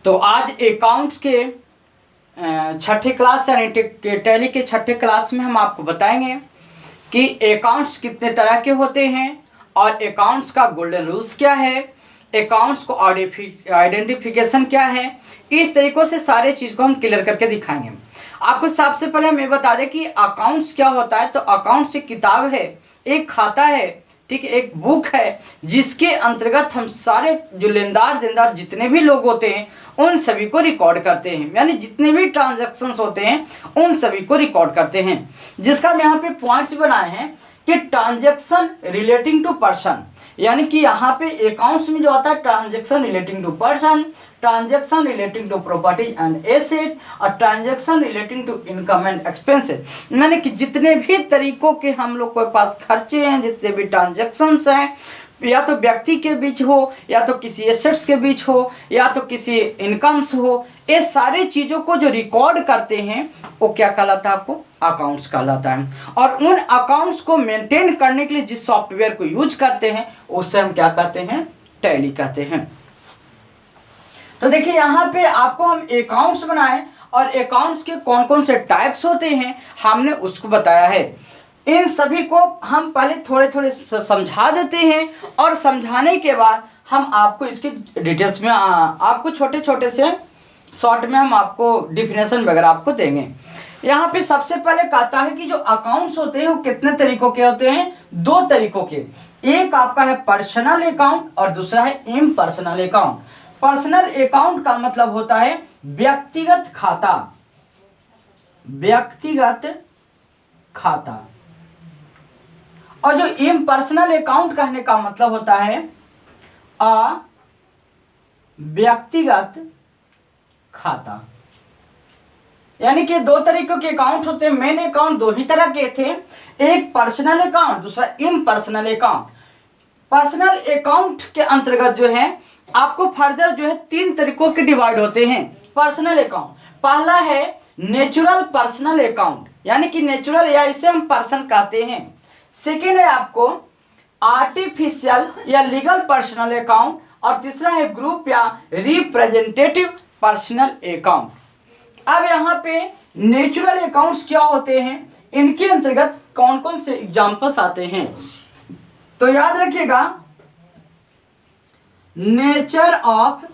तो आज अकाउंट्स के छठे क्लास यानी टैली के छठे क्लास में हम आपको बताएंगे कि अकाउंट्स कितने तरह के होते हैं और अकाउंट्स का गोल्डन रूल्स क्या है, अकाउंट्स को आइडेंटिफिकेशन क्या है। इस तरीक़ों से सारे चीज़ को हम क्लियर करके दिखाएंगे। आपको सबसे पहले हम ये बता दें कि अकाउंट्स क्या होता है। तो अकाउंट्स एक किताब है, एक खाता है, ठीक है, एक बुक है जिसके अंतर्गत हम सारे जो लेनदार देनदार जितने भी लोग होते हैं उन सभी को रिकॉर्ड करते हैं, यानी जितने भी ट्रांजैक्शंस होते हैं उन सभी को रिकॉर्ड करते हैं। जिसका हम यहाँ पे पॉइंट्स बनाए हैं कि ट्रांजैक्शन रिलेटिंग टू पर्सन, यानी कि यहाँ पे अकाउंट्स में जो आता है transaction relating to person, transaction relating to properties and assets और transaction relating to income and expenses, यानी कि जितने भी तरीकों के हम लोग के पास खर्चे हैं, जितने भी ट्रांजैक्शंस हैं, या तो व्यक्ति के बीच हो, या तो किसी एसेट्स के बीच हो, या तो किसी इनकम्स हो, ये सारी चीज़ों को जो रिकॉर्ड करते हैं वो क्या कहलाता है, आपको अकाउंट्स कहलाता है। और उन अकाउंट्स को मेंटेन करने के लिए जिस सॉफ्टवेयर को यूज करते हैं उससे हम क्या कहते हैं, टैली कहते हैं। तो देखिए यहाँ पे आपको हम अकाउंट्स बनाए और अकाउंट्स के कौन कौन से टाइप्स होते हैं हमने उसको बताया है। इन सभी को हम पहले थोड़े थोड़े समझा देते हैं और समझाने के बाद हम आपको इसकी डिटेल्स में आपको छोटे छोटे से शॉर्ट में हम आपको डिफिनेशन वगैरह आपको देंगे। यहाँ पे सबसे पहले कहता है कि जो अकाउंट्स होते हैं वो कितने तरीकों के होते हैं, दो तरीकों के। एक आपका है पर्सनल अकाउंट और दूसरा है इम्पर्सनल अकाउंट। पर्सनल अकाउंट का मतलब होता है व्यक्तिगत खाता, व्यक्तिगत खाता। और जो इम्पर्सनल अकाउंट कहने का मतलब होता है व्यक्तिगत खाता। यानी कि दो तरीकों के अकाउंट होते हैं। मेन अकाउंट दो ही तरह के थे, एक पर्सनल अकाउंट, दूसरा इम्पर्सनल अकाउंट। पर्सनल अकाउंट के अंतर्गत जो है आपको फर्दर जो है तीन तरीकों के डिवाइड होते हैं पर्सनल अकाउंट। पहला है नेचुरल पर्सनल अकाउंट, यानी कि नेचुरल या इसे हम पर्सन कहते हैं। सेकेंड है आपको आर्टिफिशियल या लीगल पर्सनल अकाउंट और तीसरा है ग्रुप या रिप्रेजेंटेटिव पर्सनल अकाउंट। अब यहाँ पे नेचुरल अकाउंट्स क्या होते हैं, इनके अंतर्गत कौन कौन से एग्जांपल्स आते हैं, तो याद रखिएगा नेचर ऑफ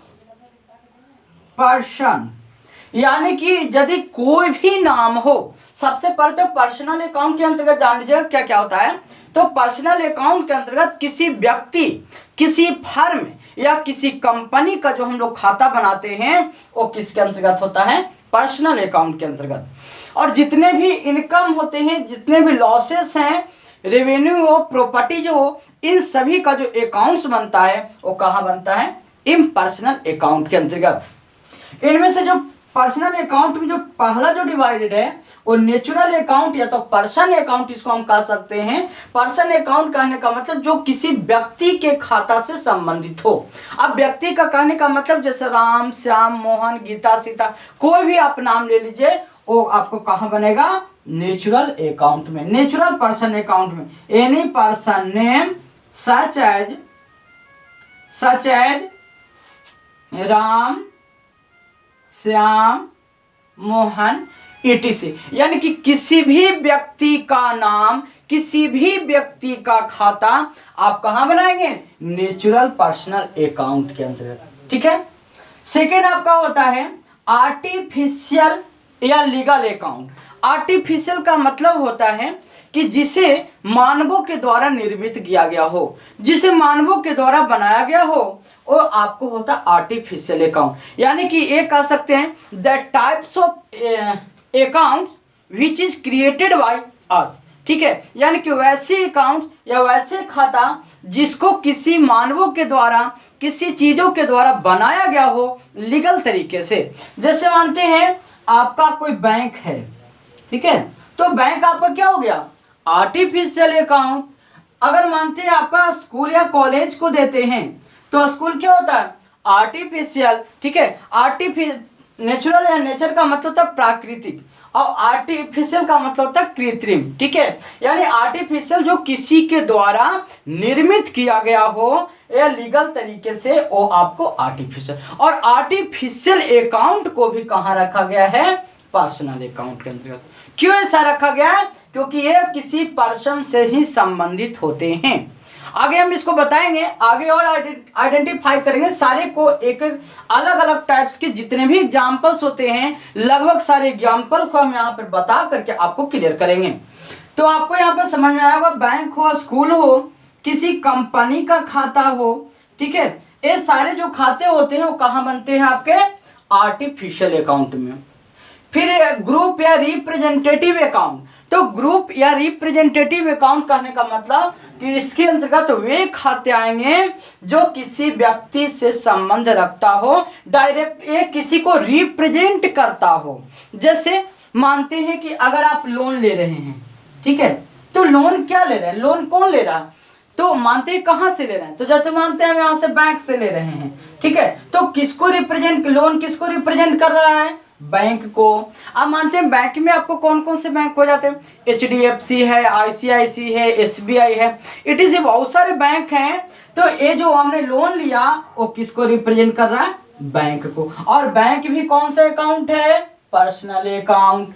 पर्सन, यानी कि यदि कोई भी नाम हो। सबसे पहले तो पर्सनल अकाउंट के अंतर्गत जान लीजिएगा क्या क्या होता है। तो पर्सनल अकाउंट के अंतर्गत किसी व्यक्ति, किसी फर्म या किसी कंपनी का जो हम लोग खाता बनाते हैं वो किसके अंतर्गत होता है, पर्सनल अकाउंट के अंतर्गत। और जितने भी इनकम होते हैं, जितने भी लॉसेस हैं, रेवेन्यू हो, प्रॉपर्टी जो हो, इन सभी का जो अकाउंट्स बनता है वो कहाँ बनता है, इम्पर्सनल अकाउंट के अंतर्गत। इनमें से जो पर्सनल अकाउंट में जो पहला जो डिवाइडेड है वो नेचुरल अकाउंट या तो पर्सन अकाउंट इसको हम कह सकते हैं। पर्सन अकाउंट कहने का मतलब जो किसी व्यक्ति के खाता से संबंधित हो। अब व्यक्ति का कहने का मतलब जैसे राम, श्याम, मोहन, गीता, सीता, कोई भी आप नाम ले लीजिए, वो आपको कहाँ बनेगा, नेचुरल अकाउंट में, नेचुरल पर्सन अकाउंट में। Any person name such as Ram, Shyam, Mohan, etc, यानी कि किसी भी व्यक्ति का नाम, किसी भी व्यक्ति का खाता आप कहाँ बनाएंगे, नेचुरल पर्सनल अकाउंट के अंतर्गत, ठीक है। सेकेंड आपका होता है आर्टिफिशियल या लीगल अकाउंट। आर्टिफिशियल का मतलब होता है कि जिसे मानवों के द्वारा निर्मित किया गया हो, जिसे मानवों के द्वारा बनाया गया हो, वो आपको होता है आर्टिफिशियल अकाउंट। यानी कि ये कह सकते हैं the types of accounts which is created by us, ठीक है। यानी कि वैसे अकाउंट या वैसे खाता जिसको किसी मानवों के द्वारा, किसी चीज़ों के द्वारा बनाया गया हो लीगल तरीके से। जैसे मानते हैं आपका कोई बैंक है, ठीक है, तो बैंक आपका क्या हो गया, आर्टिफिशियल अकाउंट। अगर मानते हैं आपका स्कूल या कॉलेज को देते हैं तो स्कूल क्या होता है, आर्टिफिशियल, ठीक है। नेचुरल या नेचर का मतलब होता है प्राकृतिक और आर्टिफिशियल का मतलब होता है कृत्रिम, ठीक है। यानी आर्टिफिशियल जो किसी के द्वारा निर्मित किया गया हो या लीगल तरीके से वो आपको आर्टिफिशियल, और आर्टिफिशियल अकाउंट को भी कहाँ रखा गया है, पर्सनल अकाउंट के अंतर्गत। क्यों ऐसा रखा गया है, क्योंकि ये किसी पर्सन से ही संबंधित होते हैं। आगे हम इसको बताएंगे, आगे और आइडेंटिफाई करेंगे सारे को, एक अलग अलग टाइप्स के जितने भी एग्जाम्पल्स होते हैं, लगभग सारे एग्जाम्पल को हम यहाँ पर बता करके आपको क्लियर करेंगे। तो आपको यहाँ पर समझ में आया होगा, बैंक हो, स्कूल हो, किसी कंपनी का खाता हो, ठीक है, ये सारे जो खाते होते हैं वो कहाँ बनते हैं, आपके आर्टिफिशियल अकाउंट में। फिर ग्रुप या रिप्रेजेंटेटिव अकाउंट, तो ग्रुप या रिप्रेजेंटेटिव अकाउंट कहने का मतलब कि इसके अंतर्गत वे खाते आएंगे जो किसी व्यक्ति से संबंध रखता हो, डायरेक्ट ये किसी को रिप्रेजेंट करता हो। जैसे मानते हैं कि अगर आप लोन ले रहे हैं, ठीक है, तो लोन क्या ले रहे हैं, लोन कौन ले रहा है, तो मानते हैं कहाँ से ले रहे हैं, तो जैसे मानते हैं हम यहाँ से बैंक से ले रहे हैं, ठीक है, तो किसको रिप्रेजेंट, लोन किसको रिप्रेजेंट कर रहा है, बैंक को। अब मानते हैं बैंक में आपको कौन कौन से बैंक हो जाते हैं, HDFC है, ICICI है, SBI है, इट इज बहुत सारे बैंक हैं। तो ये जो हमने लोन लिया वो किसको रिप्रेजेंट कर रहा है, बैंक को। और बैंक भी कौन सा अकाउंट है, पर्सनल अकाउंट।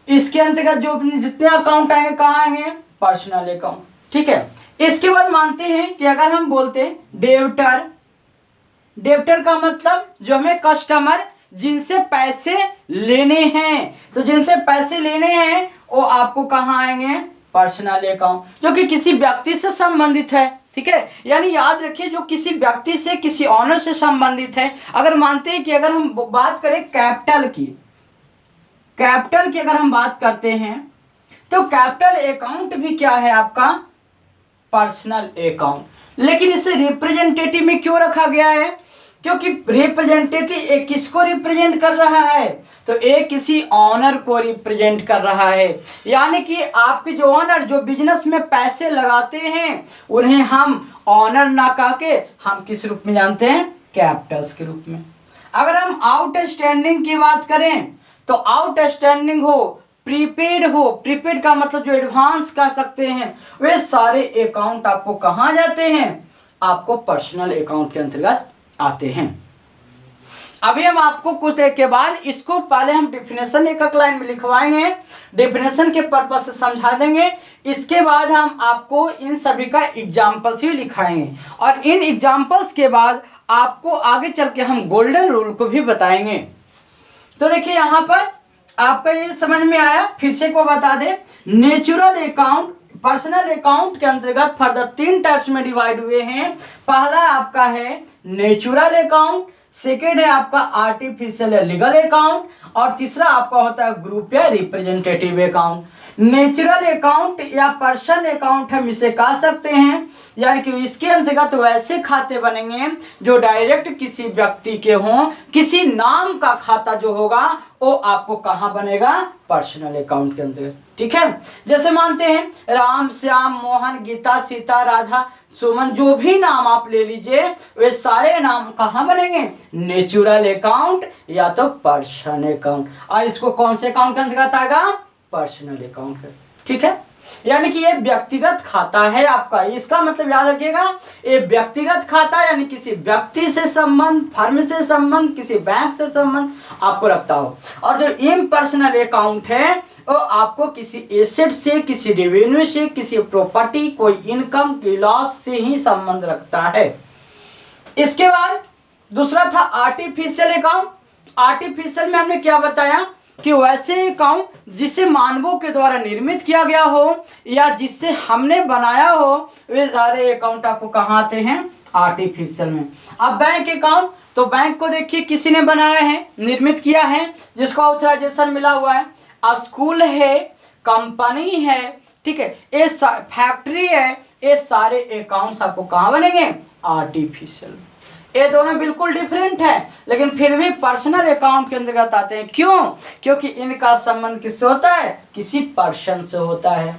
इसके अंतर्गत जो जितने अकाउंट आएंगे कहाँ आएंगे, पर्सनल अकाउंट, ठीक है। इसके बाद मानते हैं कि अगर हम बोलते हैं डेबिटर, डेबिटर का मतलब जो हमें कस्टमर जिनसे पैसे लेने हैं, तो जिनसे पैसे लेने हैं वो आपको कहाँ आएंगे, पर्सनल अकाउंट, जो कि किसी व्यक्ति से संबंधित है, ठीक है। यानी याद रखिए जो किसी व्यक्ति से, किसी ऑनर से संबंधित है। अगर मानते हैं कि अगर हम बात करें कैपिटल की, कैपिटल की अगर हम बात करते हैं तो कैपिटल अकाउंट भी क्या है आपका, पर्सनल अकाउंट। लेकिन इसे रिप्रेजेंटेटिव में क्यों रखा गया है, क्योंकि रिप्रेजेंटेटिव एक किसको रिप्रेजेंट कर रहा है, तो एक किसी ऑनर को रिप्रेजेंट कर रहा है। यानी कि आपके जो ऑनर जो बिजनेस में पैसे लगाते हैं उन्हें हम ऑनर ना कह के हम किस रूप में जानते हैं, कैपिटल्स के रूप में। अगर हम आउटस्टैंडिंग की बात करें तो आउटस्टैंडिंग हो, प्रीपेड हो, प्रीपेड का मतलब जो एडवांस कह सकते हैं, वे सारे अकाउंट आपको कहाँ जाते हैं, आपको पर्सनल अकाउंट के अंतर्गत आते हैं। अभी हम आपको कुछ देर के बाद इसको पहले हम डिफिनेशन एक लाइन में लिखवाएंगे, डिफिनेशन के पर्पस से समझा देंगे। इसके बाद हम आपको इन सभी का एग्जाम्पल्स भी लिखाएंगे और इन एग्जाम्पल्स के बाद आपको आगे चल के हम गोल्डन रूल को भी बताएंगे। तो देखिए यहाँ पर आपका ये समझ में आया, फिर से को बता दें। नेचुरल अकाउंट पर्सनल अकाउंट के अंतर्गत फर्दर 3 टाइप्स में डिवाइड हुए हैं। पहला आपका है नेचुरल अकाउंट, सेकेंड है आपका आर्टिफिशियल या लीगल अकाउंट, और तीसरा आपका होता है ग्रुप या रिप्रेजेंटेटिव अकाउंट। नेचुरल अकाउंट या पर्सन अकाउंट हम इसे कह सकते हैं, यानी कि इसके अंतर्गत वैसे खाते बनेंगे जो डायरेक्ट किसी व्यक्ति के हों, किसी नाम का खाता जो होगा वो आपको कहाँ बनेगा, पर्सनल अकाउंट के अंतर्गत, ठीक है। जैसे मानते हैं राम, श्याम, मोहन, गीता, सीता, राधा, सुमन, जो भी नाम आप ले लीजिए वे सारे नाम कहाँ बनेंगे, नेचुरल अकाउंट या तो पर्सन अकाउंट। और इसको कौन से अकाउंट के अंतर्गत आएगा, पर्सनल अकाउंट का, ठीक है। यानी कि ये व्यक्तिगत खाता है आपका, इसका मतलब याद रखिएगा, ये व्यक्तिगत खाता यानी किसी व्यक्ति से संबंध, फर्म से संबंध, किसी बैंक से संबंध आपको रखता हो। और जो इम्पर्सनल अकाउंट है वो आपको किसी एसेट से, किसी रेवेन्यू से, किसी प्रॉपर्टी, कोई इनकम की लॉस से ही संबंध रखता है। इसके बाद दूसरा था आर्टिफिशियल अकाउंट। आर्टिफिशियल में हमने क्या बताया कि वैसे अकाउंट जिसे मानवों के द्वारा निर्मित किया गया हो या जिससे हमने बनाया हो, वे सारे अकाउंट आपको कहाँ आते हैं, आर्टिफिशियल में। अब बैंक अकाउंट, तो बैंक को देखिए किसी ने बनाया है, निर्मित किया है, जिसको ऑथराइजेशन मिला हुआ है। स्कूल है, कंपनी है, ठीक है, ये फैक्ट्री है, ये सारे अकाउंट्स आपको कहाँ बनेंगे, आर्टिफिशियल। ये दोनों बिल्कुल डिफरेंट है लेकिन फिर भी पर्सनल अकाउंट के अंतर्गत आते हैं। क्यों, क्योंकि इनका संबंध किससे होता है, किसी पर्सन से होता है।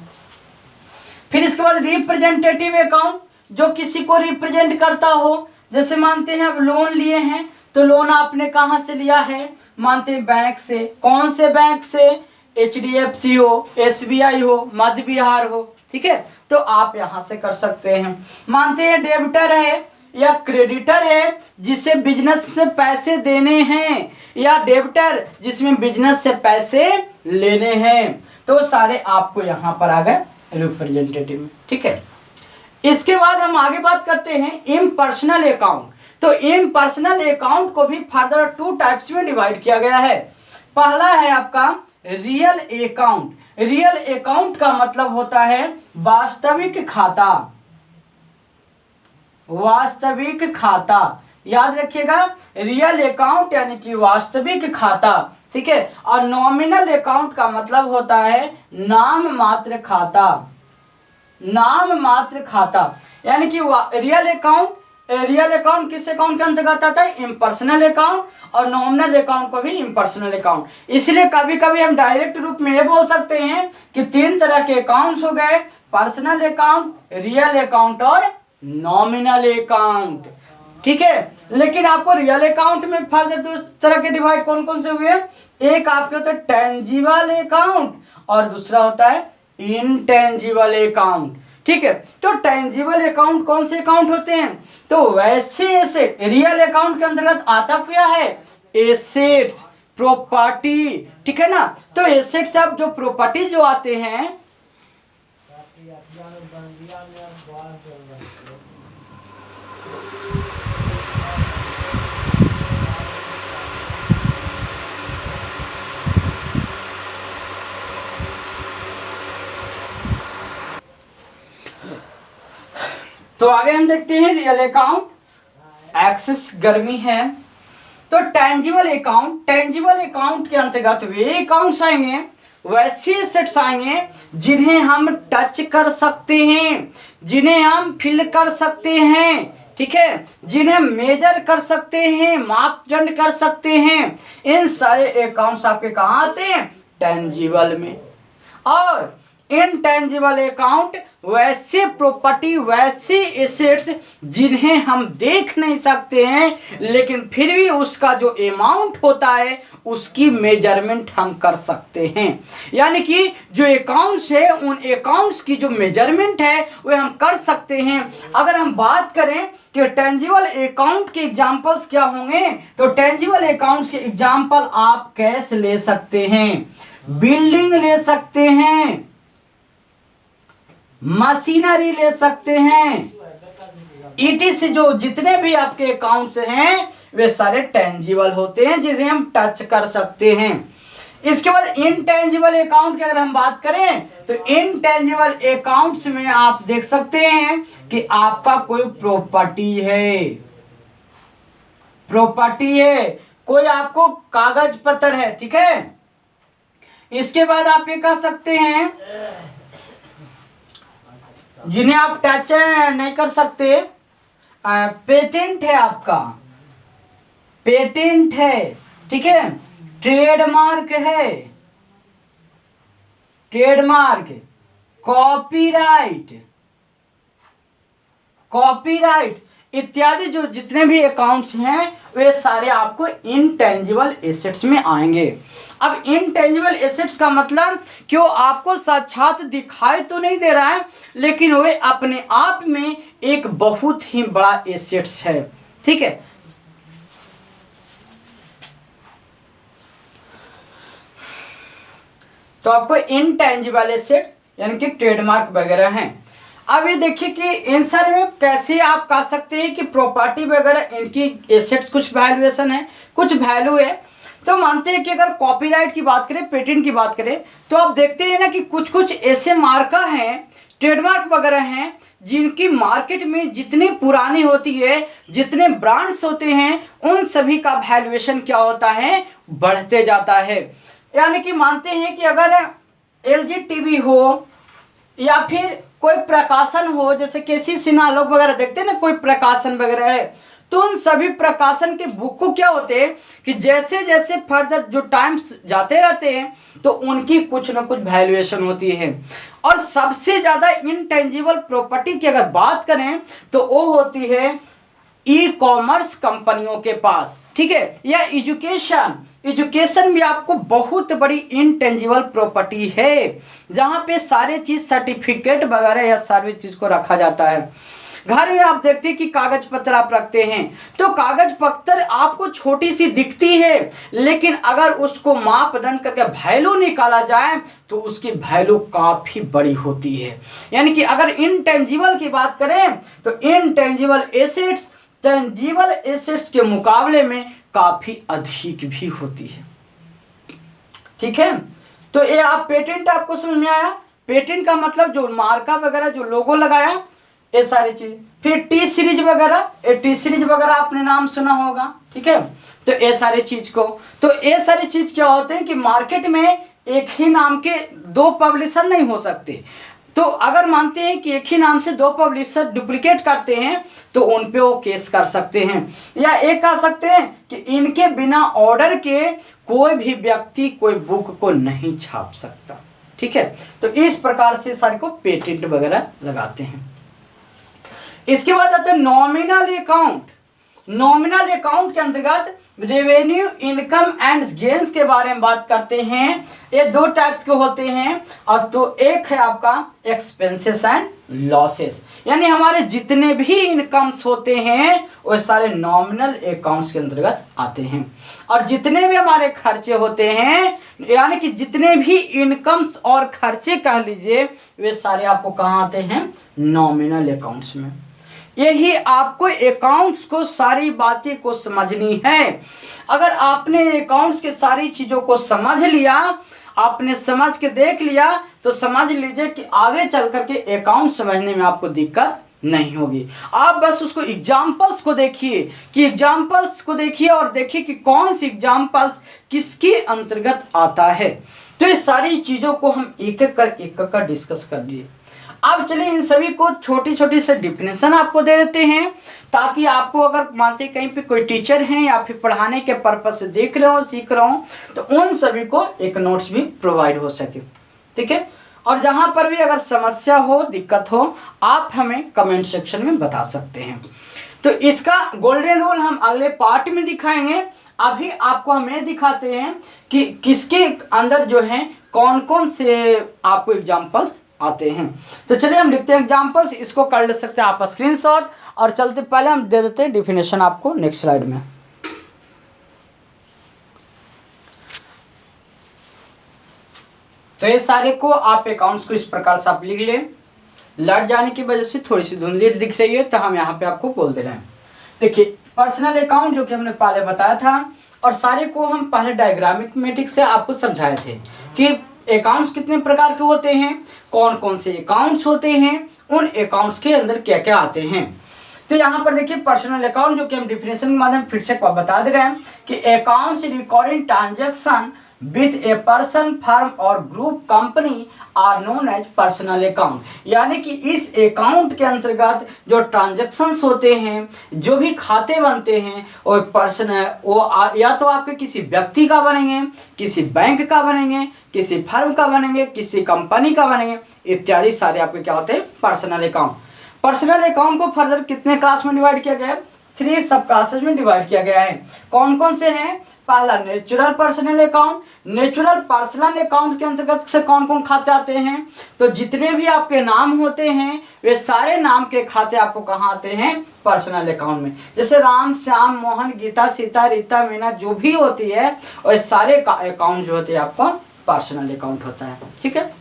फिर इसके बाद रिप्रेजेंटेटिव अकाउंट, जो किसी को रिप्रेजेंट करता हो। जैसे मानते हैं आप लोन लिए हैं, तो लोन आपने कहाँ से लिया है, मानते हैं बैंक से। कौन से बैंक से, HDFC हो, SBI हो, मध्य बिहार हो, ठीक है, तो आप यहाँ से कर सकते हैं। मानते हैं डेबिटर है या क्रेडिटर है जिसे बिजनेस से पैसे देने हैं, या डेबिटर जिसमें बिजनेस से पैसे लेने हैं, तो सारे आपको यहाँ पर आ गए रिप्रेजेंटेटिव में। ठीक है, इसके बाद हम आगे बात करते हैं इम्पर्सनल अकाउंट। तो इम्पर्सनल अकाउंट को भी फर्दर 2 टाइप्स में डिवाइड किया गया है। पहला है आपका रियल अकाउंट। रियल अकाउंट का मतलब होता है वास्तविक खाता। वास्तविक खाता याद रखिएगा, रियल अकाउंट यानी कि वास्तविक खाता। ठीक है, और नॉमिनल अकाउंट का मतलब होता है नाम मात्र खाता। नाम मात्र खाता यानी कि रियल अकाउंट किस अकाउंट के अंतर्गत आता है? इम्पर्सनल अकाउंट, और नॉमिनल अकाउंट को भी इम्पर्सनल अकाउंट। इसलिए कभी कभी हम डायरेक्ट रूप में ये बोल सकते हैं कि 3 तरह के अकाउंट्स हो गए, पर्सनल अकाउंट, रियल अकाउंट और नॉमिनल अकाउंट। ठीक है, लेकिन आपको रियल अकाउंट में फर्दर 2 तरह के डिवाइड कौन कौन से हुए? एक आपके होता है टेंजिबल अकाउंट और दूसरा होता है इनटेंजिबल अकाउंट। ठीक है, तो टेंजिबल अकाउंट कौन से अकाउंट होते हैं? तो वैसे एसेट, रियल अकाउंट के अंतर्गत आता क्या है? Assets, property. ठीक है ना, तो एसेट्स अब जो प्रॉपर्टी जो आते हैं, तो आगे हम देखते हैं रियल अकाउंट। एक्सेस गर्मी है, तो टेंजिबल अकाउंट के अंतर्गत वे अकाउंट्स आएंगे, वैसे एसेट्स आएंगे जिन्हें हम टच कर सकते हैं, जिन्हें हम फिल कर सकते हैं। ठीक है, जिन्हें मेजर कर सकते हैं, मापदंड कर सकते हैं। इन सारे अकाउंट्स आपके कहाँ आते हैं? टेंजिबल में। और इनटेंजिबल अकाउंट वैसे प्रॉपर्टी, वैसे एसेट्स जिन्हें हम देख नहीं सकते हैं, लेकिन फिर भी उसका जो अमाउंट होता है उसकी मेजरमेंट हम कर सकते हैं। यानी कि जो अकाउंट्स है, उन अकाउंट्स की जो मेजरमेंट है वह हम कर सकते हैं। अगर हम बात करें कि टेंजिबल अकाउंट के एग्जांपल्स क्या होंगे, तो टेंजिबल अकाउंट्स के एग्जांपल आप कैश ले सकते हैं, बिल्डिंग ले सकते हैं, मशीनरी ले सकते हैं, ईटी से जो जितने भी आपके अकाउंट्स हैं वे सारे टेंजिबल होते हैं जिसे हम टच कर सकते हैं। इसके बाद इनटेंजिबल अकाउंट की अगर हम बात करें, तो इनटेंजिबल अकाउंट्स में आप देख सकते हैं कि आपका कोई प्रॉपर्टी है, कोई आपको कागज पत्र है। ठीक है, इसके बाद आप ये कह सकते हैं जिन्हें आप टच नहीं कर सकते, पेटेंट है, आपका पेटेंट है। ठीक है, ट्रेडमार्क है, कॉपीराइट इत्यादि जो जितने भी अकाउंट्स हैं वे सारे आपको इनटेंजिबल एसेट्स में आएंगे। अब इनटेंजिबल एसेट्स का मतलब क्यों आपको साक्षात दिखाई तो नहीं दे रहा है, लेकिन वे अपने आप में एक बहुत ही बड़ा एसेट्स है। ठीक है, तो आपको इनटेंजिबल एसेट यानी कि ट्रेडमार्क वगैरह हैं। अब ये देखिए कि इन सारे में कैसे आप कह सकते हैं कि प्रॉपर्टी वगैरह इनकी एसेट्स कुछ वैल्यूएशन है, कुछ वैल्यू है। तो मानते हैं कि अगर कॉपीराइट की बात करें, पेटेंट की बात करें, तो आप देखते हैं ना कि कुछ कुछ ऐसे मार्का हैं, ट्रेडमार्क वगैरह हैं जिनकी मार्केट में जितनी पुरानी होती है, जितने ब्रांड्स होते हैं, उन सभी का वैल्यूएशन क्या होता है? बढ़ते जाता है। यानी कि मानते हैं कि अगर LG टीवी हो या फिर कोई प्रकाशन हो, जैसे केसी सिन्हा लोग वगैरह देखते हैं ना, कोई प्रकाशन वगैरह है, तो उन सभी प्रकाशन के बुक को क्या होते हैं कि जैसे जैसे फर्दर जो टाइम्स जाते रहते हैं तो उनकी कुछ ना कुछ वैल्यूएशन होती है। और सबसे ज़्यादा इनटेंजिबल प्रॉपर्टी की अगर बात करें तो वो होती है ई कॉमर्स कंपनियों के पास। ठीक है, या एजुकेशन, एजुकेशन भी आपको बहुत बड़ी इनटेंजिबल प्रॉपर्टी है, जहाँ पे सारे चीज़ सर्टिफिकेट वगैरह या सारी चीज़ को रखा जाता है। घर में आप देखते हैं कि कागज पत्र आप रखते हैं, तो कागज पत्र आपको छोटी सी दिखती है, लेकिन अगर उसको मापदंड करके वैल्यू निकाला जाए तो उसकी वैल्यू काफ़ी बड़ी होती है। यानी कि अगर इनटेंजिबल की बात करें तो इनटेंजिबल एसेट्स टेंजिबल एसेट्स के मुकाबले में काफ़ी अधिक भी होती है। ठीक है, तो ये आप पेटेंट आपको समझ में आया। पेटेंट का मतलब जो मार्का वगैरह जो लोगो लगाया, ये सारी चीज। फिर टी सीरीज वगैरह, ये टी सीरीज वगैरह आपने नाम सुना होगा। ठीक है, तो ये सारी चीज को, तो ये सारी चीज क्या होते हैं कि मार्केट में एक ही नाम के दो पब्लिशर नहीं हो सकते। तो अगर मानते हैं कि एक ही नाम से दो पब्लिशर डुप्लीकेट करते हैं तो उन पे वो केस कर सकते हैं, या एक कह सकते हैं कि इनके बिना ऑर्डर के कोई भी व्यक्ति कोई बुक को नहीं छाप सकता। ठीक है, तो इस प्रकार से सारे को पेटेंट वगैरह लगाते हैं। इसके बाद आते हैं नॉमिनल अकाउंट। नॉमिनल अकाउंट के अंतर्गत रेवेन्यू इनकम एंड गेन्स के बारे में बात करते हैं। ये दो टाइप्स के होते हैं, और तो एक है आपका एक्सपेंसेस एंड लॉसेस, यानी हमारे जितने भी इनकम्स होते हैं वो सारे नॉमिनल अकाउंट्स के अंतर्गत आते हैं, और जितने भी हमारे खर्चे होते हैं, यानी कि जितने भी इनकम्स और खर्चे कह लीजिए, वे सारे आपको कहाँ आते हैं? नॉमिनल अकाउंट्स में। यही आपको अकाउंट्स को सारी बातें को समझनी है। अगर आपने अकाउंट्स के सारी चीज़ों को समझ लिया, आपने समझ के देख लिया, तो समझ लीजिए कि आगे चल करके अकाउंट समझने में आपको दिक्कत नहीं होगी। आप बस उसको एग्जाम्पल्स को देखिए, कि एग्जाम्पल्स को देखिए और देखिए कि कौन सी एग्जाम्पल्स किसके अंतर्गत आता है। तो ये सारी चीज़ों को हम एक एक कर डिस्कस कर लिए। अब चलिए इन सभी को छोटी छोटी से डिफिनेशन आपको दे देते हैं, ताकि आपको अगर मानते कहीं पे कोई टीचर हैं या फिर पढ़ाने के पर्पज से देख रहे हो, सीख रहे हो, तो उन सभी को एक नोट्स भी प्रोवाइड हो सके। ठीक है, और जहाँ पर भी अगर समस्या हो, दिक्कत हो, आप हमें कमेंट सेक्शन में बता सकते हैं। तो इसका गोल्डन रूल हम अगले पार्ट में दिखाएंगे। अभी आपको हमें दिखाते हैं कि किसके अंदर जो है कौन कौन से आपको एग्जाम्पल्स आते हैं। तो चलिए हम लिखते हैं एग्जाम्पल्स, इसको कर ले सकते हैं आप स्क्रीनशॉट, और चलते पहले हम दे देते हैं डिफिनेशन आपको नेक्स्ट स्लाइड में। तो ये सारे को आप अकाउंट्स को इस प्रकार से आप लिख लें। लट जाने की वजह से थोड़ी सी धुंधली दिख रही है, तो हम यहाँ पे आपको बोल दे रहे हैं। देखिए पर्सनल अकाउंट जो कि हमने पहले बताया था, और सारे को हम पहले डायग्रामेटिक से आपको समझाए थे कि अकाउंट्स कितने प्रकार के होते हैं, कौन कौन से अकाउंट्स होते हैं, उन अकाउंट्स के अंदर क्या क्या आते हैं। तो यहाँ पर देखिए पर्सनल अकाउंट जो कि हम डिफिनेशन के माध्यम फिर से बता दे रहे हैं कि accounts recording transaction with a person, firm और group company are known as personal account. यानी कि इस अकाउंट के अंतर्गत जो ट्रांजैक्शंस होते हैं, जो भी खाते बनते हैं, वो पर्सन वो या तो आपके किसी व्यक्ति का बनेंगे, किसी बैंक का बनेंगे, किसी फर्म का बनेंगे, किसी कंपनी का बनेंगे, इत्यादि सारे आपके क्या होते हैं? Personal account. पर्सनल अकाउंट को फर्दर कितने क्लास में डिवाइड किया गया है? 3 सब क्लासेज में डिवाइड किया गया है। कौन कौन से हैं? पहला natural personal account. Natural personal account के अंतर्गत से कौन कौन खाते आते हैं? तो जितने भी आपके नाम होते हैं वे सारे नाम के खाते आपको कहाँ आते हैं? पर्सनल अकाउंट में। जैसे राम, श्याम, मोहन, गीता, सीता, रीता, मीना जो भी होती है, और सारे अकाउंट जो होते हैं आपका पर्सनल अकाउंट होता है। ठीक है,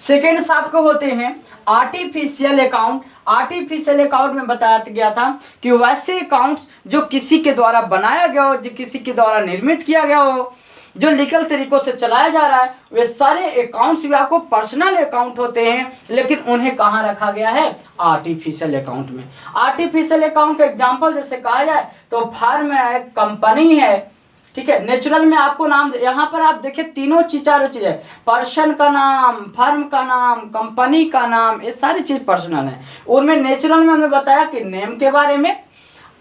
सेकेंड आपके होते हैं आर्टिफिशियल अकाउंट। आर्टिफिशियल अकाउंट में बताया गया था कि वैसे अकाउंट्स जो किसी के द्वारा बनाया गया हो, जो किसी के द्वारा निर्मित किया गया हो, जो लीगल तरीकों से चलाया जा रहा है, वे सारे अकाउंट्स भी आपको पर्सनल अकाउंट होते हैं, लेकिन उन्हें कहाँ रखा गया है? आर्टिफिशियल अकाउंट में। आर्टिफिशियल अकाउंट का एग्जाम्पल जैसे कहा जाए तो फर्म है, कंपनी है। ठीक है, नेचुरल में आपको नाम, यहाँ पर आप देखिए तीनों चीज, चारों चीज है, पर्सन का नाम, फर्म का नाम, कंपनी का नाम, ये सारी चीज पर्सनल है। उनमें नेचुरल में हमने बताया कि नेम के बारे में।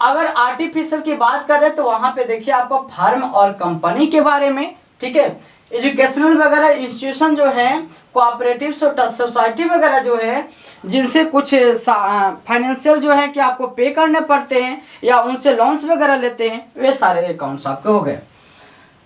अगर आर्टिफिशियल की बात कर रहे हैं तो वहां पे देखिए आपको फर्म और कंपनी के बारे में। ठीक है, एजुकेशनल वगैरह इंस्टीट्यूशन जो है, कोऑपरेटिव सोसाइटी वगैरह जो है, जिनसे कुछ फाइनेंशियल जो है कि आपको पे करने पड़ते हैं या उनसे लोन्स वगैरह लेते हैं, वे सारे अकाउंट्स आपके हो गए।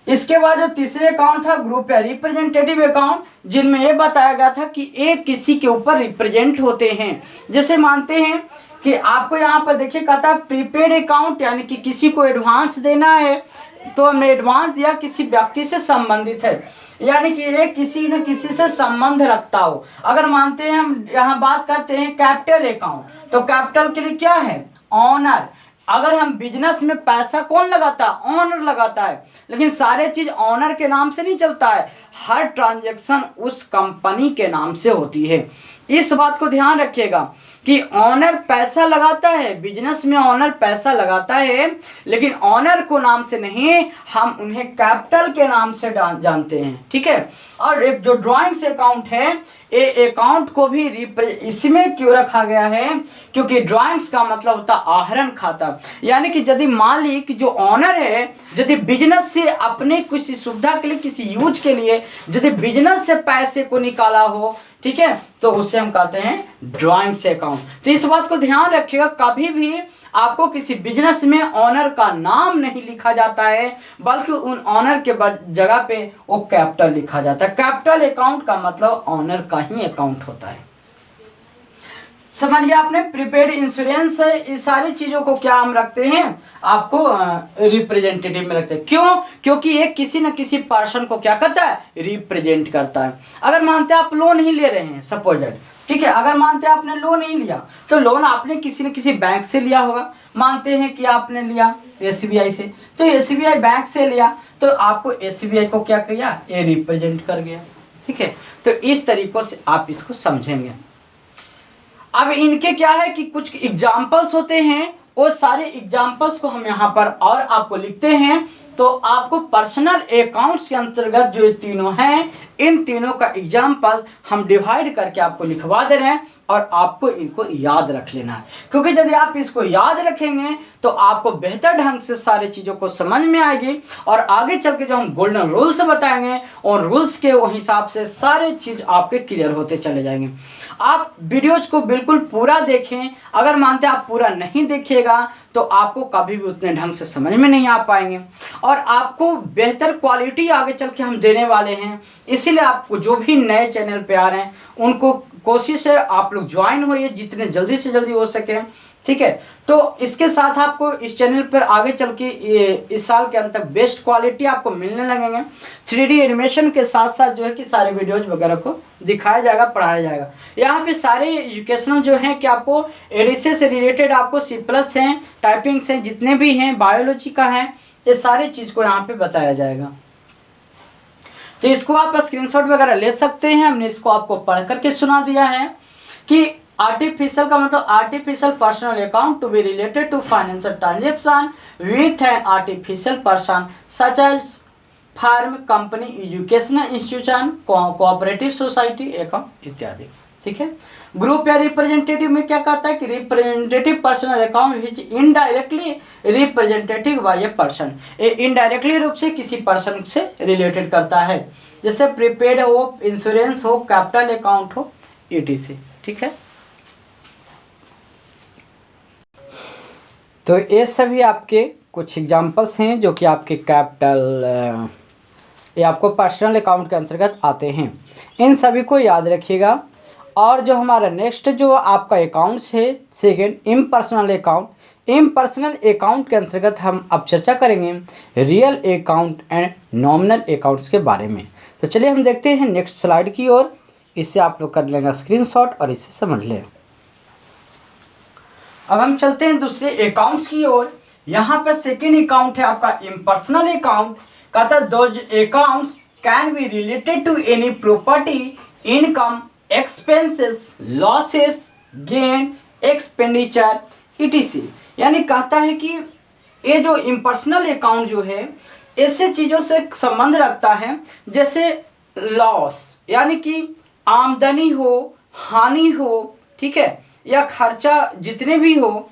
इसके बाद जो तीसरे अकाउंट था ग्रुप या रिप्रेजेंटेटिव अकाउंट, जिनमें ये बताया गया था कि एक किसी के ऊपर रिप्रेजेंट होते हैं। जैसे मानते हैं कि आपको यहाँ पर देखिए कहता है प्रीपेड अकाउंट, यानी कि किसी को एडवांस देना है तो हमने एडवांस दिया, किसी व्यक्ति से संबंधित है, यानी कि ये किसी न किसी से संबंध रखता हो। अगर मानते हैं हम यहाँ बात करते हैं कैपिटल अकाउंट, तो कैपिटल के लिए क्या है? ऑनर। अगर हम बिजनेस में पैसा कौन लगाता है? ऑनर लगाता है। लेकिन सारे चीज ऑनर के नाम से नहीं चलता है, हर ट्रांजैक्शन उस कंपनी के नाम से होती है। इस बात को ध्यान रखिएगा कि ऑनर पैसा लगाता है, बिजनेस में ऑनर पैसा लगाता है, लेकिन ऑनर को नाम से नहीं, हम उन्हें कैपिटल के नाम से जानते हैं। ठीक है। और एक जो ड्राइंग्स अकाउंट है, ये अकाउंट को भी इसमें क्यों रखा गया है? क्योंकि ड्राइंग्स का मतलब होता है आहरण खाता, यानी कि यदि मालिक जो ऑनर है यदि बिजनेस से अपने किसी सुविधा के लिए, किसी यूज के लिए यदि बिजनेस से पैसे को निकाला हो, ठीक है, तो उसे हम कहते हैं ड्राइंग्स अकाउंट। तो इस बात को ध्यान रखिएगा, कभी भी आपको किसी बिजनेस में ऑनर का नाम नहीं लिखा जाता है, बल्कि उन ऑनर के जगह पे वो कैपिटल लिखा जाता है। कैपिटल अकाउंट का मतलब ऑनर का ही अकाउंट होता है। समझिए आपने। प्रीपेड इंश्योरेंस है, इस सारी चीज़ों को क्या हम रखते हैं? आपको रिप्रेजेंटेटिव में रखते हैं। क्यों? क्योंकि ये किसी न किसी पर्सन को क्या करता है? रिप्रेजेंट करता है। अगर मानते हैं आप लोन ही ले रहे हैं, सपोजेड, ठीक है, अगर मानते हैं आपने लोन नहीं लिया, तो लोन आपने किसी न किसी बैंक से लिया होगा। मानते हैं कि आपने लिया SBI से, तो SBI बैंक से लिया, तो आपको SBI को क्या किया? ये रिप्रेजेंट कर गया। ठीक है। तो इस तरीक़ों से आप इसको समझेंगे। अब इनके क्या है कि कुछ एग्जाम्पल्स होते हैं, वो सारे एग्जाम्पल्स को हम यहाँ पर और आपको लिखते हैं। तो आपको पर्सनल अकाउंट्स के अंतर्गत जो ये तीनों हैं, इन तीनों का एग्जाम्पल हम डिवाइड करके आपको लिखवा दे रहे हैं और आपको इनको याद रख लेना है। क्योंकि यदि आप इसको याद रखेंगे तो आपको बेहतर ढंग से सारी चीज़ों को समझ में आएगी, और आगे चल के जो हम गोल्डन रूल्स बताएंगे और रूल्स के वो हिसाब से सारे चीज़ आपके क्लियर होते चले जाएंगे। आप वीडियोज को बिल्कुल पूरा देखें। अगर मानते आप पूरा नहीं देखिएगा तो आपको कभी भी उतने ढंग से समझ में नहीं आ पाएंगे, और आपको बेहतर क्वालिटी आगे चल के हम देने वाले हैं। इसीलिए आपको जो भी नए चैनल पे आ रहे हैं उनको कोशिश है आप लोग ज्वाइन होइए जितने जल्दी से जल्दी हो सके। ठीक है। तो इसके साथ आपको इस चैनल पर आगे चल के इस साल के अंत तक बेस्ट क्वालिटी आपको मिलने लगेंगे। 3D एनिमेशन के साथ साथ जो है कि सारे वीडियोज वगैरह को दिखाया जाएगा, पढ़ाया जाएगा। यहाँ पे सारे एजुकेशनल जो हैं कि आपको एडिसे से रिलेटेड आपको C+ हैं, टाइपिंग्स हैं, जितने भी हैं, बायोलॉजी का है, ये सारे चीज़ को यहाँ पे बताया जाएगा। तो इसको आप स्क्रीनशॉट वगैरह ले सकते हैं। हमने इसको आपको पढ़ करके सुना दिया है कि आर्टिफिशियल का मतलब artificial personal account to be related to financial transaction with an artificial person such as firm, company, educational institution, cooperative society account इत्यादि। ठीक है। ग्रुप या रिप्रेजेंटेटिव में क्या कहता है कि representative personal account which indirectly representative by a person, ये इनडायरेक्टली रूप से किसी पर्सन से रिलेटेड करता है, जैसे प्रीपेड हो, इंश्योरेंस हो, कैपिटल अकाउंट हो, ETC। ठीक है। तो ये सभी आपके कुछ एग्जांपल्स हैं जो कि आपके कैपिटल ये आपको पर्सनल अकाउंट के अंतर्गत आते हैं। इन सभी को याद रखिएगा। और जो हमारा नेक्स्ट जो आपका अकाउंट्स है, second impersonal account. Impersonal account के अंतर्गत हम अब चर्चा करेंगे real account and nominal accounts के बारे में। तो चलिए हम देखते हैं नेक्स्ट स्लाइड की ओर। इससे आप लोग कर लेंगे स्क्रीनशॉट और इसे समझ लें। अब हम चलते हैं दूसरे अकाउंट्स की ओर। यहाँ पर सेकेंड अकाउंट है आपका इम्पर्सनल अकाउंट। कहता है those accounts can be related to any property, income, expenses, losses, gain, expenditure, ETC। यानी कहता है कि ये जो इम्पर्सनल अकाउंट जो है ऐसे चीज़ों से संबंध रखता है, जैसे लॉस यानी कि आमदनी हो, हानि हो, ठीक है, या खर्चा जितने भी हो,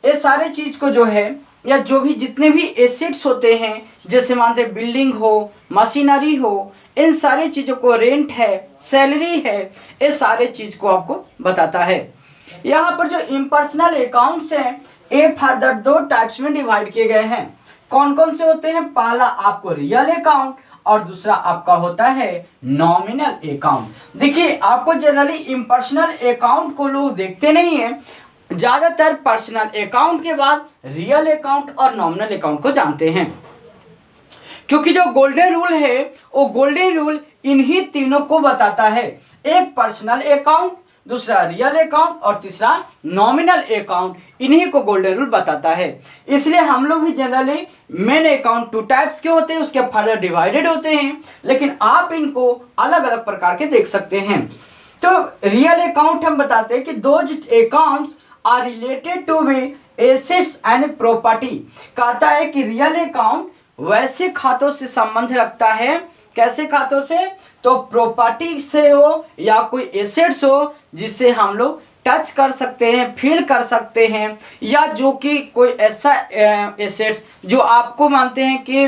ये सारे चीज़ को जो है या जो भी जितने भी एसेट्स होते हैं, जैसे मानते बिल्डिंग हो, मशीनरी हो, इन सारी चीज़ों को, रेंट है, सैलरी है, ये सारे चीज़ को आपको बताता है। यहाँ पर जो इम्पर्सनल अकाउंट्स हैं ये फर्दर दो टाइप्स में डिवाइड किए गए हैं। कौन कौन से होते हैं? पहला आपको रियल अकाउंट और दूसरा आपका होता है नॉमिनल अकाउंट। देखिए आपको जनरली इम्पर्सनल अकाउंट को लोग देखते नहीं है, ज़्यादातर पर्सनल अकाउंट के बाद रियल अकाउंट और नॉमिनल अकाउंट को जानते हैं, क्योंकि जो गोल्डन रूल है वो गोल्डन रूल इन्हीं तीनों को बताता है। एक पर्सनल अकाउंट, दूसरा रियल अकाउंट और तीसरा नॉमिनल अकाउंट, इन्हीं को गोल्डन रूल बताता है। इसलिए हम लोग भी generally main account two types के होते हैं, उसके फर्दर डिवाइडेड होते हैं, लेकिन आप इनको अलग अलग प्रकार के देख सकते हैं। तो रियल अकाउंट हम बताते हैं कि those accounts are related to be assets and property. कहता है कि रियल अकाउंट वैसे खातों से संबंध रखता है, कैसे खातों से? तो प्रॉपर्टी से हो या कोई एसेट्स हो जिसे हम लोग टच कर सकते हैं, फील कर सकते हैं, या जो कि कोई ऐसा एसेट्स जो आपको मानते हैं कि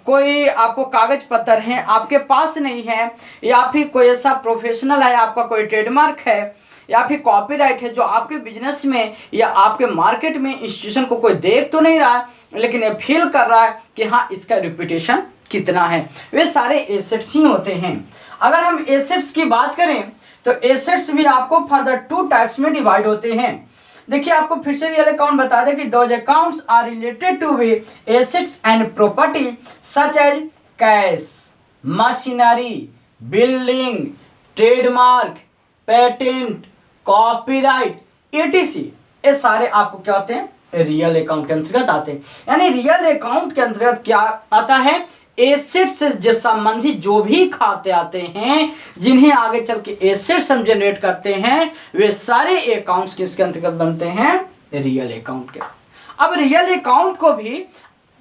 कोई आपको कागज पत्र हैं आपके पास नहीं है, या फिर कोई ऐसा प्रोफेशनल है, आपका कोई ट्रेडमार्क है या फिर कॉपीराइट है जो आपके बिजनेस में या आपके मार्केट में इंस्टीट्यूशन को कोई देख तो नहीं रहा है, लेकिन ये फील कर रहा है कि हाँ इसका रेपुटेशन कितना है, वे सारे एसेट्स ही होते हैं। अगर हम एसेट्स की बात करें तो एसेट्स भी आपको फर्दर टू टाइप्स में डिवाइड होते हैं। देखिए आपको फिर से रियल अकाउंट बता दें कि those accounts are related to be assets and property such as cash, machinery, building, trademark, patent, copyright, etc। ये सारे आपको क्या होते हैं? रियल अकाउंट के अंतर्गत आते हैं। यानी रियल अकाउंट के अंतर्गत क्या आता है? एसेट्स से संबंधित जो भी खाते आते हैं जिन्हें आगे चल के एसेट्स हम जनरेट करते हैं, वे सारे अकाउंट्स किसके अंतर्गत बनते हैं? रियल अकाउंट के। अब रियल अकाउंट को भी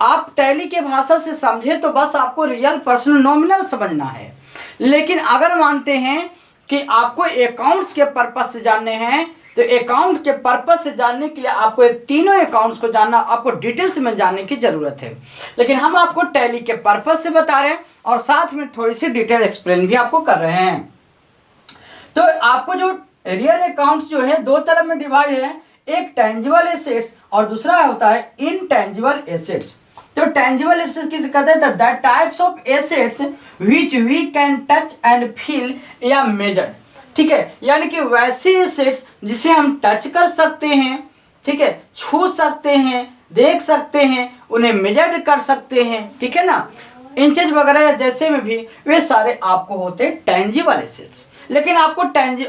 आप टैली के भाषा से समझे तो बस आपको रियल, पर्सनल, नॉमिनल समझना है, लेकिन अगर मानते हैं कि आपको अकाउंट्स के पर्पस से जानने हैं तो अकाउंट के पर्पस से जानने के लिए आपको तीनों अकाउंट्स को जानना, आपको डिटेल्स में जानने की ज़रूरत है। लेकिन हम आपको टैली के पर्पस से बता रहे हैं और साथ में थोड़ी सी डिटेल एक्सप्लेन भी आपको कर रहे हैं। तो आपको जो रियल अकाउंट्स जो है दो तरह में डिवाइड है, एक टेंजिबल एसेट्स और दूसरा होता है इनटेंजिबल एसेट्स। तो टेंजिबल एसेट्स किसे कहते हैं? That types of assets which we can touch and feel या मेजर। ठीक है, यानी कि वैसे एसेट्स जिसे हम टच कर सकते हैं, ठीक है, छू सकते हैं, देख सकते हैं, उन्हें मेजर कर सकते हैं, ठीक है ना, इंचेज वगैरह जैसे में भी, वे सारे आपको होते हैं टेंजिबल एसेट्स। लेकिन आपको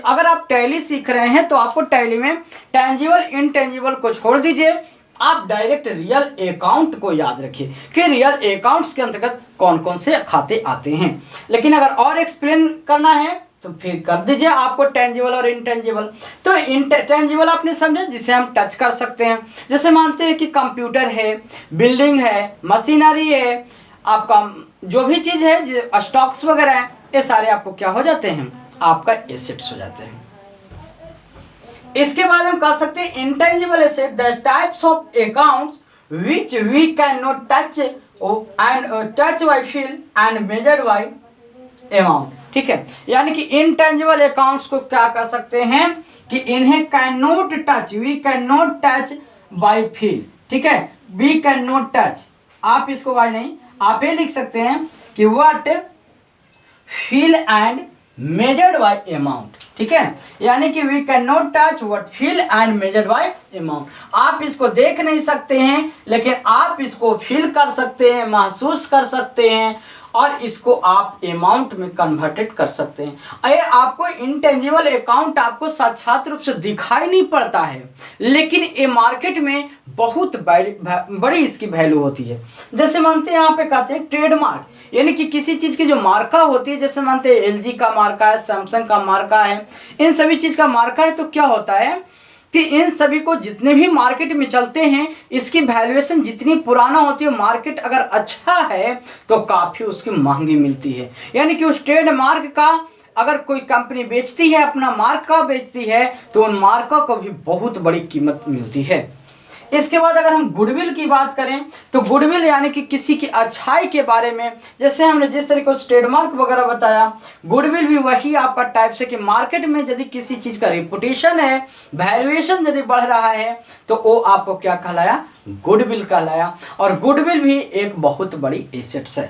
अगर आप टैली सीख रहे हैं तो आपको टैली में टेंजिबल इनटेंजिबल को छोड़ दीजिए, आप डायरेक्ट रियल अकाउंट को याद रखिए कि रियल अकाउंट्स के अंतर्गत कौन कौन से खाते आते हैं। लेकिन अगर और एक्सप्लेन करना है तो फिर कर दीजिए आपको टेंजिबल और इनटेंजिबल। तो इनटेंजिबल आपने समझा जिसे हम टच कर सकते हैं, जैसे मानते हैं कि कंप्यूटर है, बिल्डिंग है, मशीनरी है, आपका जो भी चीज़ है, स्टॉक्स वगैरह है, ये सारे आपको क्या हो जाते हैं? आपका एसेट्स हो जाते हैं। इसके बाद हम कह सकते हैं intangible asset the types of accounts which we can not touch and touch by feel and measure by amount. ठीक है, यानी कि इनटेंजिबल अकाउंट्स को क्या कर सकते हैं कि इन्हें can not touch, we can not touch by feel. ठीक है, वी कैन नॉट टच, आप इसको बाय नहीं, आप ये लिख सकते हैं कि what feel and measured by amount. ठीक है, यानी कि we can not touch what feel and measured by amount. आप इसको देख नहीं सकते हैं लेकिन आप इसको फील कर सकते हैं, महसूस कर सकते हैं और इसको आप अमाउंट में कन्वर्टेड कर सकते हैं। अरे आपको इंटेंजिबल अकाउंट आपको साक्षात रूप से दिखाई नहीं पड़ता है, लेकिन ये मार्केट में बहुत बड़ी इसकी वैल्यू होती है। जैसे मानते हैं यहाँ पे कहते हैं ट्रेडमार्क, यानी कि किसी चीज़ की जो मार्का होती है, जैसे मानते हैं LG का मार्का है, सैमसंग का मार्का है, इन सभी चीज़ का मार्का है, तो क्या होता है कि इन सभी को जितने भी मार्केट में चलते हैं, इसकी वैल्यूएशन जितनी पुराना होती है, मार्केट अगर अच्छा है तो काफ़ी उसकी महंगी मिलती है। यानी कि उस ट्रेडमार्क का अगर कोई कंपनी बेचती है, अपना मार्का बेचती है, तो उन मार्का को भी बहुत बड़ी कीमत मिलती है। इसके बाद अगर हम गुडविल की बात करें तो गुडविल यानी कि किसी की अच्छाई के बारे में, जैसे हमने जिस तरीके से ट्रेडमार्क वगैरह बताया, गुडविल भी वही आपका टाइप से कि मार्केट में यदि किसी चीज़ का रिपुटेशन है, वैल्यूएशन यदि बढ़ रहा है तो वो आपको क्या कहलाया, गुडविल कहलाया। और गुडविल भी एक बहुत बड़ी एसेट्स है।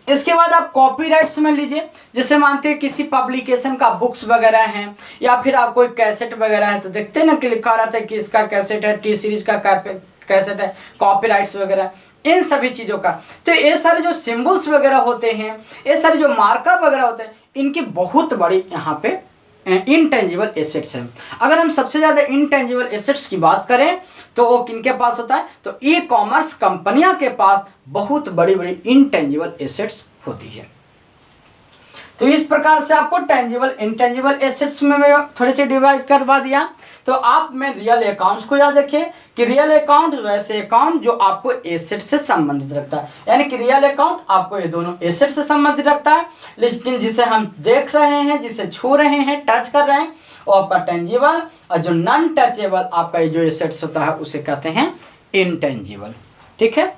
इसके बाद आप कॉपीराइट समझ लीजिए, जैसे मानते हैं किसी पब्लिकेशन का बुक्स वगैरह हैं या फिर आप कोई कैसेट वगैरह है तो देखते हैं ना कि लिखा रहता है कि इसका कैसेट है, टी सीरीज का कैसेट है, कॉपीराइट्स वगैरह, इन सभी चीज़ों का। तो ये सारे जो सिम्बल्स वगैरह होते हैं, ये सारे जो मार्कअप वगैरह होते हैं, इनकी बहुत बड़ी यहाँ पे इनटेंजिबल एसेट्स हैं। अगर हम सबसे ज़्यादा इनटेंजिबल एसेट्स की बात करें तो वो किनके पास होता है, तो ई कॉमर्स कंपनियों के पास बहुत बड़ी बड़ी इनटेंजिबल एसेट्स होती है। तो इस प्रकार से आपको टेंजिबल इंटेंजिबल एसेट्स में मैं थोड़े से डिवाइड करवा दिया। तो आप में रियल अकाउंट्स को याद रखिए कि रियल अकाउंट वैसे अकाउंट जो आपको एसेट से संबंधित रखता है, यानी कि रियल अकाउंट आपको ये दोनों एसेट से संबंधित रखता है, लेकिन जिसे हम देख रहे हैं, जिसे छू रहे हैं, टच कर रहे हैं, वो आपका टेंजिबल, और जो नॉन टचेबल आपका जो एसेट्स होता है उसे कहते हैं इनटेंजिबल। ठीक है,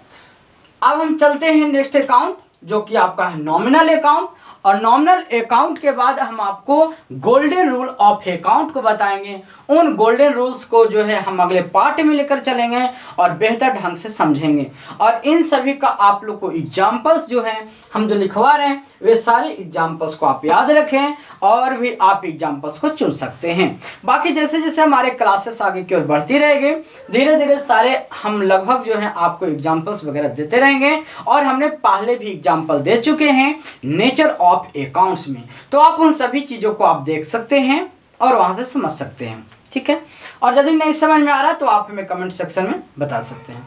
अब हम चलते हैं नेक्स्ट अकाउंट जो कि आपका है नॉमिनल अकाउंट। और नॉमिनल अकाउंट के बाद हम आपको गोल्डन रूल ऑफ अकाउंट को बताएंगे। उन गोल्डन रूल्स को जो है हम अगले पार्ट में लेकर चलेंगे और बेहतर ढंग से समझेंगे। और इन सभी का आप लोग को एग्जाम्पल्स जो हैं हम जो लिखवा रहे हैं वे सारे एग्जाम्पल्स को आप याद रखें और भी आप एग्जाम्पल्स को चुन सकते हैं। बाकी जैसे जैसे हमारे क्लासेस आगे की ओर बढ़ती रहेगी, धीरे धीरे सारे हम लगभग जो है आपको एग्जाम्पल्स वगैरह देते रहेंगे। और हमने पहले भी एग्जाम्पल दे चुके हैं नेचर ऑफ अकाउंट्स में, तो आप उन सभी चीज़ों को आप देख सकते हैं और वहाँ से समझ सकते हैं। ठीक है, और यदि नहीं समझ में आ रहा तो आप हमें कमेंट सेक्शन में बता सकते हैं।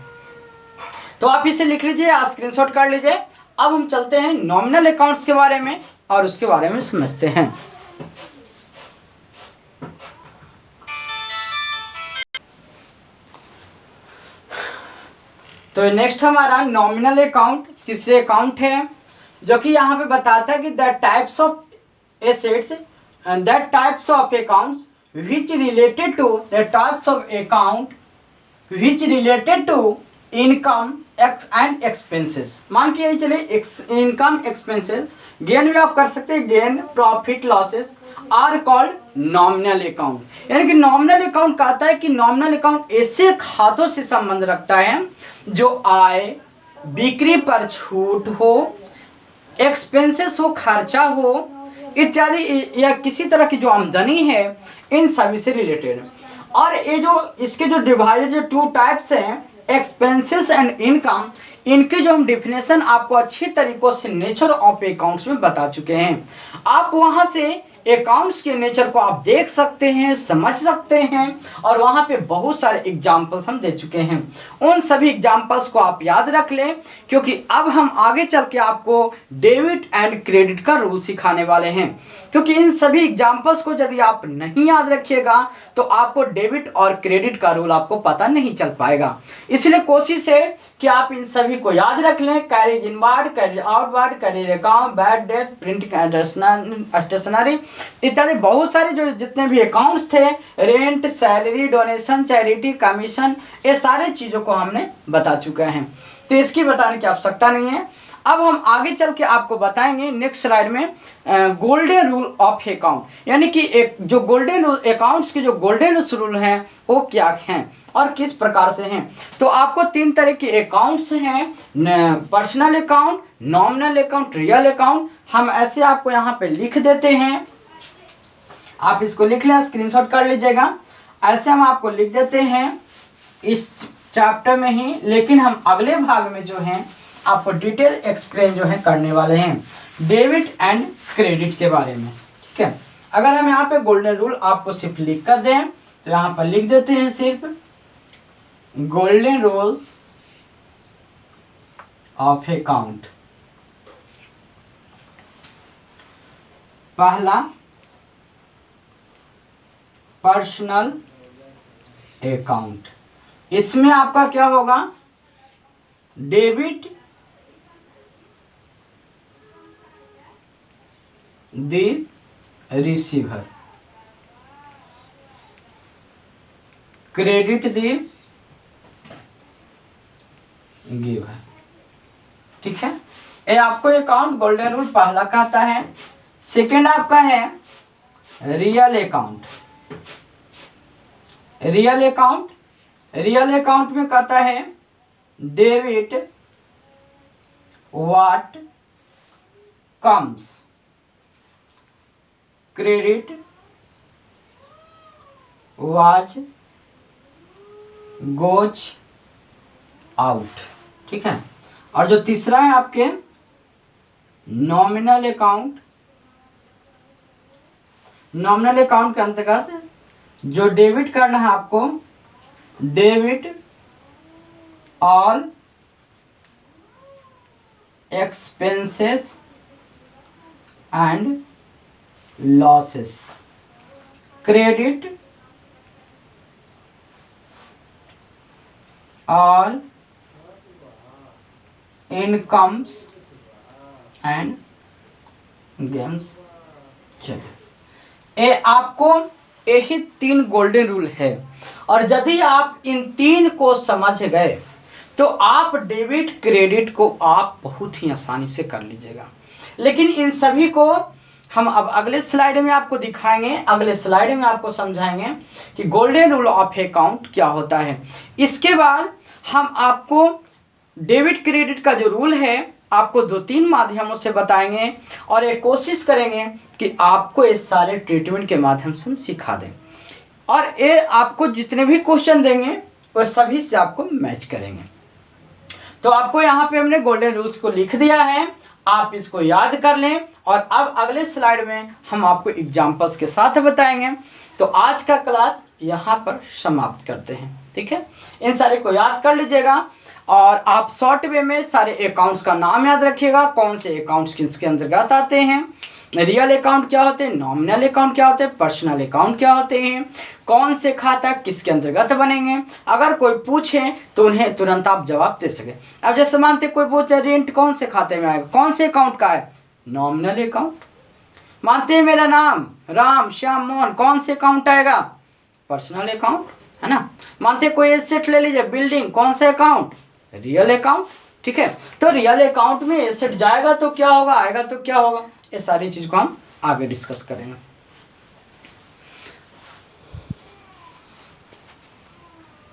तो आप इसे लिख लीजिए या स्क्रीनशॉट कर लीजिए। अब हम चलते हैं नॉमिनल अकाउंट्स के बारे में और उसके बारे में समझते हैं। तो नेक्स्ट हमारा नॉमिनल अकाउंट तीसरे अकाउंट है जो कि यहाँ पे बताता है कि the types of assets and the types of accounts which related to the types of account which related to income and expenses। मान के यही चले इनकम एक्सपेंसेस, गेन भी आप कर सकते हैं, gain profit losses are called nominal account. यानी कि नॉमिनल अकाउंट कहता है कि नॉमिनल अकाउंट ऐसे खातों से संबंध रखता है जो आय, बिक्री पर छूट हो, एक्सपेंसेस हो, खर्चा हो इत्यादि, या किसी तरह की जो आमदनी है इन सभी से रिलेटेड। और ये जो इसके जो डिवाइडेड जो टू टाइप्स हैं एक्सपेंसेस एंड इनकम, इनके जो हम डिफिनेशन आपको अच्छी तरीकों से नेचर ऑफ अकाउंट्स में बता चुके हैं। आप वहाँ से अकाउंट्स के नेचर को आप देख सकते हैं, समझ सकते हैं और वहाँ पे बहुत सारे एग्जाम्पल्स हम दे चुके हैं। उन सभी एग्जाम्पल्स को आप याद रख लें क्योंकि अब हम आगे चल के आपको डेबिट एंड क्रेडिट का रूल सिखाने वाले हैं। क्योंकि इन सभी एग्जाम्पल्स को यदि आप नहीं याद रखिएगा तो आपको डेबिट और क्रेडिट का रूल आपको पता नहीं चल पाएगा। इसलिए कोशिश है कि आप इन सभी को याद रख लें। Carriage inward, carriage outward, carriage account, bad debt, printing stationery इत्यादि बहुत सारे जो जितने भी अकाउंट्स थे, rent, salary, donation, charity, commission, ये सारे चीज़ों को हमने बता चुके हैं, तो इसकी बताने की आवश्यकता नहीं है। अब हम आगे चल के आपको बताएंगे नेक्स्ट स्लाइड में गोल्डन रूल ऑफ अकाउंट, यानी कि एक जो गोल्डन रूल अकाउंट्स के जो गोल्डन रूल हैं वो क्या हैं और किस प्रकार से हैं। तो आपको तीन तरह के अकाउंट्स हैं, personal account, nominal account, real account. हम ऐसे आपको यहाँ पे लिख देते हैं, आप इसको लिख लें, स्क्रीनशॉट कर लीजिएगा। ऐसे हम आपको लिख देते हैं इस चैप्टर में ही, लेकिन हम अगले भाग में जो हैं आपको डिटेल एक्सप्लेन जो है करने वाले हैं डेबिट एंड क्रेडिट के बारे में। ठीक है, अगर हम यहाँ पे गोल्डन रूल आपको सिर्फ लिख कर दें तो यहाँ पर लिख देते हैं सिर्फ गोल्डन रूल्स ऑफ अकाउंट। पहला पर्सनल अकाउंट, इसमें आपका क्या होगा, debit the receiver, credit the give है। ठीक है, ये आपको अकाउंट गोल्डन रूल पहला कहता है। सेकेंड आपका है real account. Real account, real account में कहता है debit what comes, credit was goes out. ठीक है, और जो तीसरा है आपके नॉमिनल अकाउंट। नॉमिनल अकाउंट के अंतर्गत जो डेबिट करना है आपको, debit all expenses and losses, credit all incomes and gains. चलिए, ये आपको यही 3 गोल्डन रूल है, और यदि आप इन 3 को समझ गए तो आप डेबिट क्रेडिट को आप बहुत ही आसानी से कर लीजिएगा। लेकिन इन सभी को हम अब अगले स्लाइड में आपको दिखाएंगे, अगले स्लाइड में आपको समझाएंगे कि गोल्डन रूल ऑफ अकाउंट क्या होता है। इसके बाद हम आपको डेबिट क्रेडिट का जो रूल है आपको 2-3 माध्यमों से बताएंगे, और एक कोशिश करेंगे कि आपको इस सारे ट्रीटमेंट के माध्यम से हम सिखा दें, और ये आपको जितने भी क्वेश्चन देंगे वो सभी से आपको मैच करेंगे। तो आपको यहाँ पे हमने गोल्डन रूल्स को लिख दिया है, आप इसको याद कर लें, और अब अगले स्लाइड में हम आपको एग्जाम्पल्स के साथ बताएंगे। तो आज का क्लास यहाँ पर समाप्त करते हैं। ठीक है, इन सारे को याद कर लीजिएगा, और आप शॉर्ट वे में सारे अकाउंट्स का नाम याद रखिएगा, कौन से अकाउंट्स किसके अंतर्गत आते हैं, रियल अकाउंट क्या होते हैं, नॉमिनल अकाउंट क्या होते हैं, पर्सनल अकाउंट क्या होते हैं, कौन से खाता किसके अंतर्गत बनेंगे। अगर कोई पूछे तो उन्हें तुरंत आप जवाब दे सके। अब जैसे मानते कोई पूछे रेंट कौन से खाते में आएगा, कौन से अकाउंट का है, नॉमिनल अकाउंट। मानते हैं मेरा नाम राम श्याम मोहन, कौन से अकाउंट आएगा, पर्सनल अकाउंट, है ना। मानते कोई एसेट ले लीजिए बिल्डिंग, कौन सा अकाउंट, रियल अकाउंट। ठीक है, तो रियल अकाउंट में एसेट जाएगा तो क्या होगा, आएगा तो क्या होगा, ये सारी चीज़ को हम आगे डिस्कस करेंगे।